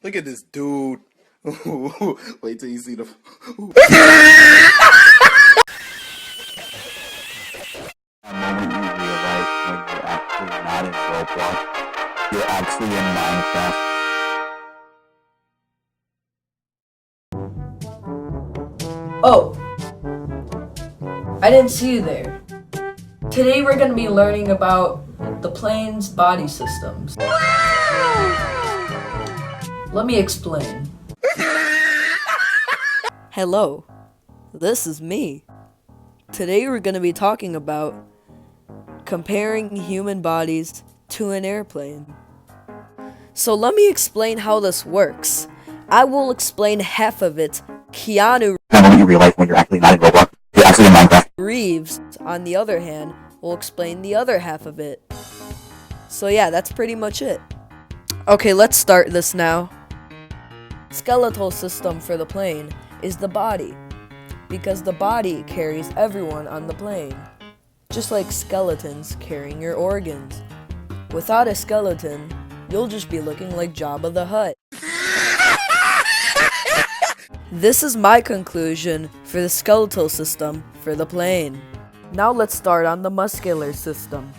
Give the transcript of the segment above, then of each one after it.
Look at this dude. Wait till you see the. A moment you realize when you're actually not in Roblox, you're actually in Minecraft. Oh, I didn't see you there. Today we're going to be learning about the plane's body systems. Let me explain. Hello, this is me. Today we're going to be talking about comparing human bodies to an airplane. So let me explain how this works. I will explain half of it. Keanu A moment you realize when you're actually not in Roblox, you're actually in Minecraft. Reeves, on the other hand, will explain the other half of it. So yeah, that's pretty much it. Okay, let's start this now. Skeletal system for the plane is the body, because the body carries everyone on the plane, just like skeletons carrying your organs. Without a skeleton, you'll just be looking like Jabba the Hutt. This is my conclusion for the skeletal system for the plane. Now let's start on the muscular system.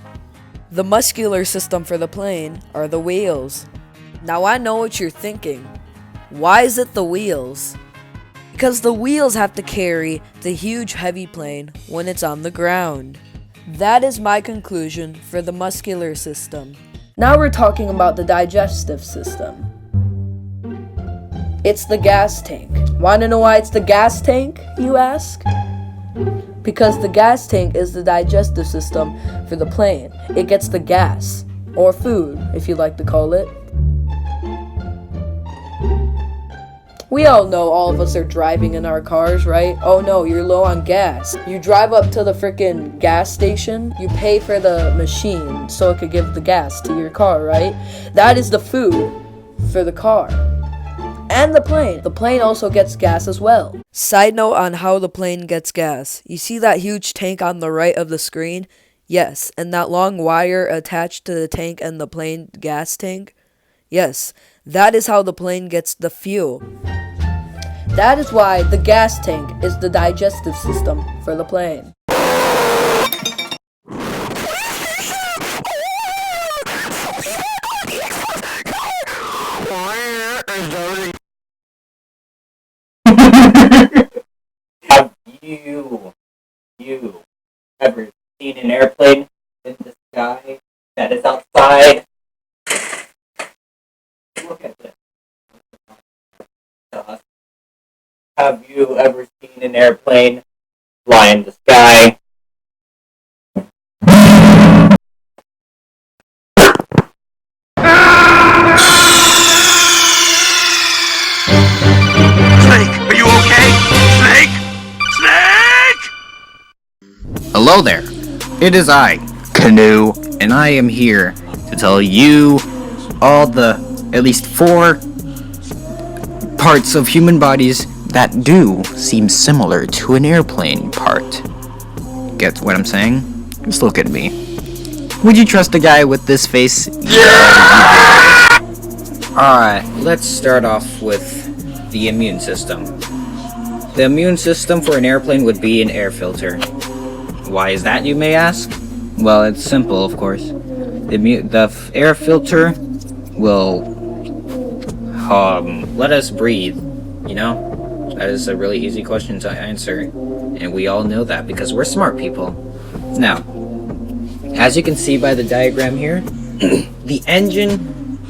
The muscular system for the plane are the wheels. Now I know what you're thinking. Why is it the wheels? Because the wheels have to carry the huge heavy plane when it's on the ground. That is my conclusion for the muscular system. Now we're talking about the digestive system. It's the gas tank. Wanna know why it's the gas tank, you ask? Because the gas tank is the digestive system for the plane. It gets the gas, or food, if you like to call it. We all know all of us are driving in our cars, right? Oh no, you're low on gas. You drive up to the freaking gas station, you pay for the machine so it could give the gas to your car, right? That is the food for the car. And the plane. The plane also gets gas as well. Side note on how the plane gets gas. You see that huge tank on the right of the screen? Yes, and that long wire attached to the tank and the plane gas tank? Yes, that is how the plane gets the fuel. That is why the gas tank is the digestive system for the plane. Have you ever seen an airplane in the sky that is outside? Look at this. Have you ever seen an airplane fly in the sky? Snake, are you okay? Snake? Snake! Hello there. It is I, Canoe, and I am here to tell you all the at least 4 parts of human bodies that do seem similar to an airplane part. Get what I'm saying? Just look at me. Would you trust a guy with this face? Yeah! Alright, let's start off with the immune system. The immune system for an airplane would be an air filter. Why is that, you may ask? Well, it's simple, of course. The air filter will let us breathe, you know? That is a really easy question to answer, and we all know that because we're smart people. Now, as you can see by the diagram here, the engine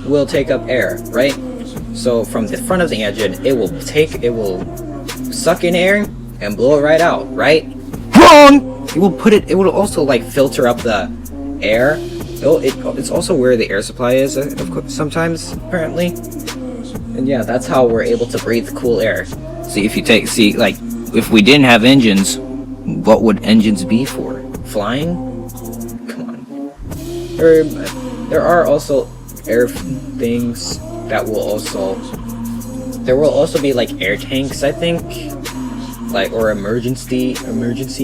will take up air, right? So from the front of the engine, it will suck in air and blow it right out, right? Wrong! It will also like filter up the air. It's also where the air supply is, sometimes, apparently. And yeah, that's how we're able to breathe cool air. See, if we didn't have engines, what would engines be for? Flying? Come on. There are also air things that will also... There will also be like air tanks, I think. Or emergency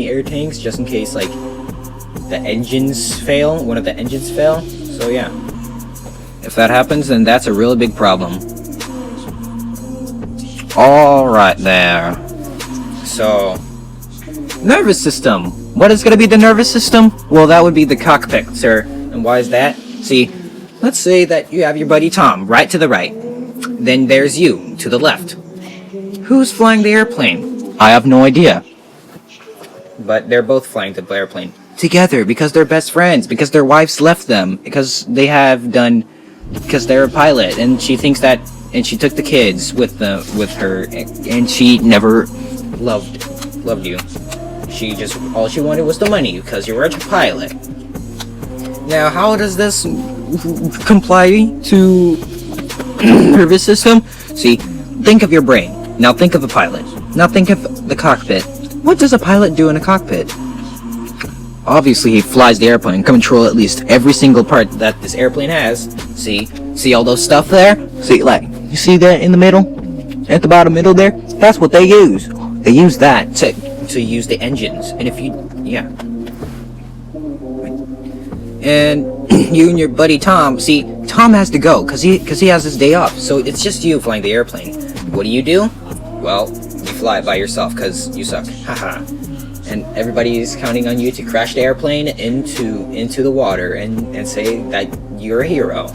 air tanks, just in case like the engines fail, one of the engines fail. So yeah. If that happens, then that's a really big problem. Alright there. So, nervous system. What is going to be the nervous system? Well, that would be the cockpit, sir. And why is that? See, let's say that you have your buddy Tom right to the right. Then there's you to the left. Who's flying the airplane? I have no idea. But they're both flying the airplane together because they're best friends, because their wives left them, because they're a pilot, and she thinks that, and she took the kids with her, and she never loved you. All she wanted was the money because you were a pilot. Now, how does this comply to nervous system? See, think of your brain. Now think of a pilot. Now think of the cockpit. What does a pilot do in a cockpit? Obviously, he flies the airplane, control at least every single part that this airplane has. See all those stuff there? See, like, you see that in the middle? At the bottom middle there? That's what they use. They use that to use the engines. And if you, yeah. And you and your buddy Tom, see, Tom has to go, cause he has his day off. So it's just you flying the airplane. What do? Well, you fly it by yourself, cause you suck. Haha. And everybody's counting on you to crash the airplane into the water and say that you're a hero.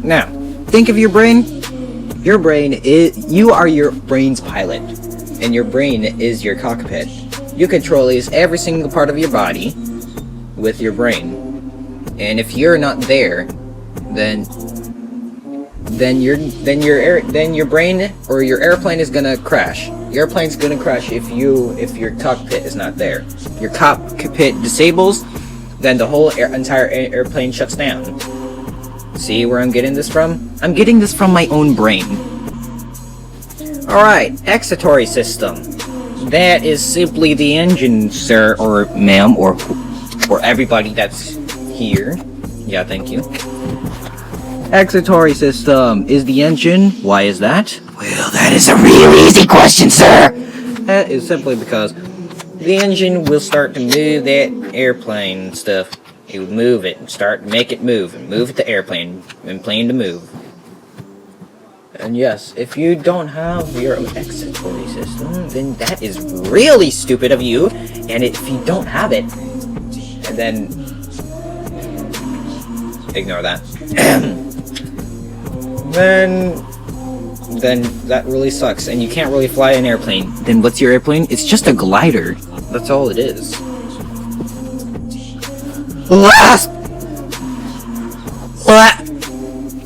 Now, think of your brain. You are your brain's pilot, and your brain is your cockpit. You control every single part of your body with your brain. And if you're not there, then your brain or your airplane is gonna crash. Your airplane's gonna crash if your cockpit is not there. Your cockpit disables, then the whole entire airplane shuts down. See where I'm getting this from? I'm getting this from my own brain. Alright, excitatory system. That is simply the engine, sir, or ma'am, or everybody that's here. Yeah, thank you. Excitatory system is the engine. Why is that? Well, that is a really easy question, sir. That is simply because the engine will start to move that airplane stuff. It would move it and make it move, and move the airplane and plane to move. And yes, if you don't have your excitatory system, then that is really stupid of you. And if you don't have it, and then ignore that. then that really sucks, and you can't really fly an airplane. Then what's your airplane? It's just a glider. That's all it is.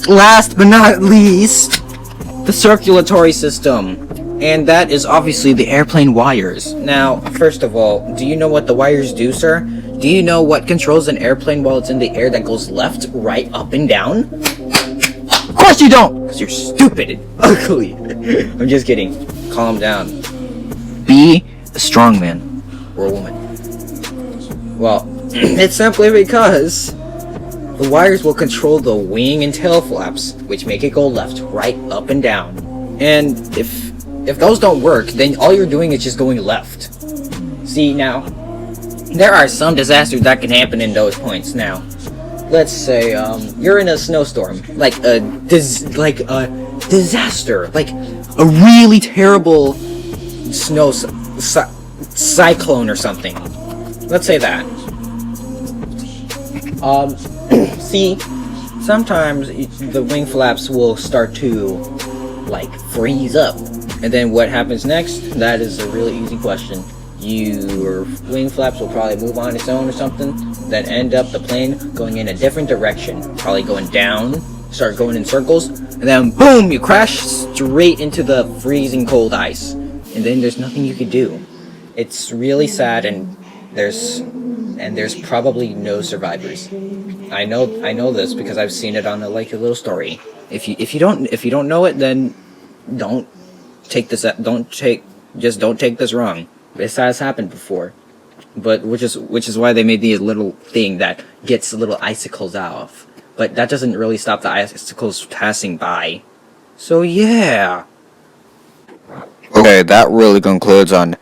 Last but not least, the circulatory system. And that is obviously the airplane wires. Now, first of all, do you know what the wires do, sir? Do you know what controls an airplane while it's in the air that goes left, right, up, and down? Of course you don't! Because you're stupid and ugly. I'm just kidding. Calm down. Be a strong man. Or a woman. Well, it's simply because the wires will control the wing and tail flaps, which make it go left, right, up, and down. And if those don't work, then all you're doing is just going left. See, now, there are some disasters that can happen in those points. Now, let's say you're in a snowstorm, like a disaster, like a really terrible cyclone or something. Let's say that. See, sometimes the wing flaps will start to like freeze up, and then what happens next? That is a really easy question. Your wing flaps will probably move on its own or something, then end up the plane going in a different direction, probably going down, start going in circles, and then boom, you crash straight into the freezing cold ice, and then there's nothing you could do. It's really sad, and there's probably no survivors. I know this because I've seen it on a little story. If you don't know it, then don't take this wrong. This has happened before, but which is why they made the little thing that gets little icicles off. But that doesn't really stop the icicles passing by. So yeah. Okay, that really concludes on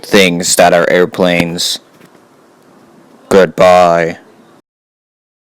things that are airplanes. Goodbye.